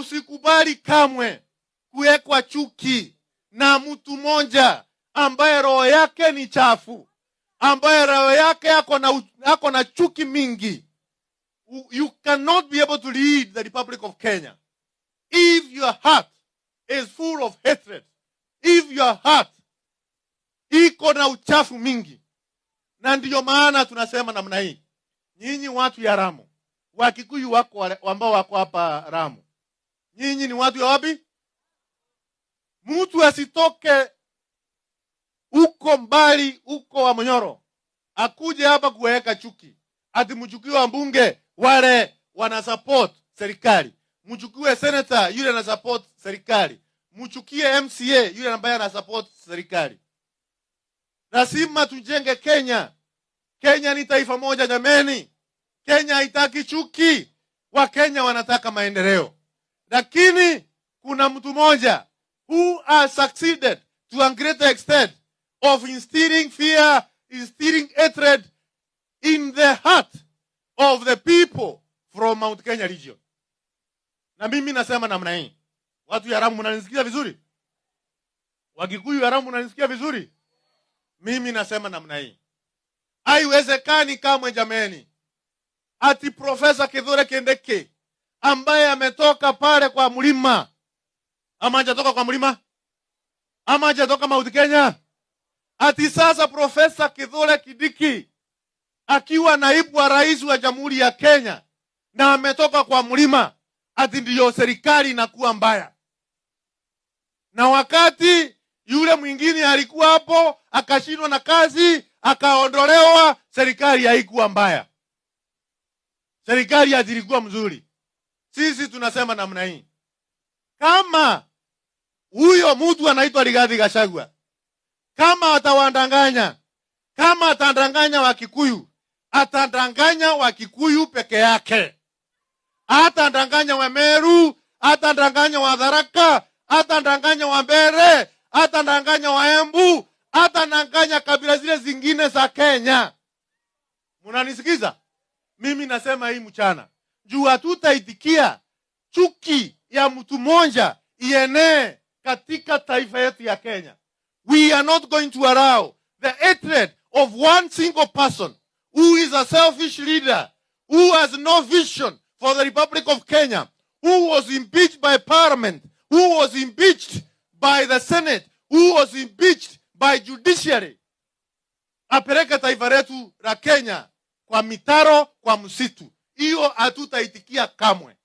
Tusikubali kamwe kuwekwa chuki na mtu mmoja ambaye roho yake ni chafu, ambaye roho yake yako na chuki mingi. You cannot be able to lead the Republic of Kenya if your heart is full of hatred, if your heart iko na uchafu mingi. Na ndiyo maana tunasema namna hii, nyinyi watu ya Ramu, Wakikuyu wako ambao wako hapa Ramu, nyinyi ni watu ya wapi? Mtu asitoke uko mbali, uko wa Munyoro, akuje hapa kuweka chuki. Ati mchukiwe wabunge wale wana support serikali, mchukiwe senator yule ana support serikali, mchukie MCA yule ambaye ana support serikali. Lazima tujenge Kenya. Kenya ni taifa moja jameni. Kenya haitaki chuki. Wakenya wanataka maendeleo. Lakini kuna mtu mmoja who has succeeded to a great extent of instilling fear, instilling hatred in the heart of the people from Mount Kenya region. Na mimi nasema namna hii. Watu ya Ramu mnanisikia vizuri? Wakikuyu ya Ramu mnanisikia vizuri? Mimi nasema namna hii. Haiwezekani kamwe jameni, ati Profesa Kithure Kindiki ambaye ametoka pale kwa mlima, ama hajatoka kwa mlima, ama hajatoka Mount Kenya, ati sasa Profesa Kithure Kindiki akiwa naibu wa rais wa Jamhuri ya Kenya na ametoka kwa mlima, ati ndiyo serikali inakuwa mbaya. Na wakati yule mwingine alikuwa hapo akashindwa na kazi akaondolewa, serikali haikuwa mbaya, serikali ilikuwa mzuri. Sisi tunasema namna hii, kama huyo mtu anaitwa Rigathi Gachagua, kama atawadanganya, kama atadanganya Wakikuyu, atadanganya Wakikuyu peke yake, atadanganya Wameru, atadanganya Watharaka, atadanganya Wambere, atadanganya Waembu, atadanganya kabila zile zingine za Kenya. Munanisikiza? Mimi nasema hii mchana, juu hatutaitikia chuki ya mtu mmoja ienee katika taifa yetu ya Kenya. We are not going to allow the hatred of one single person who is a selfish leader, who has no vision for the Republic of Kenya, who was impeached by Parliament, who was impeached by the Senate, who was impeached by judiciary, apeleke taifa letu la Kenya kwa mitaro, kwa msitu. Hiyo hatutaitikia kamwe.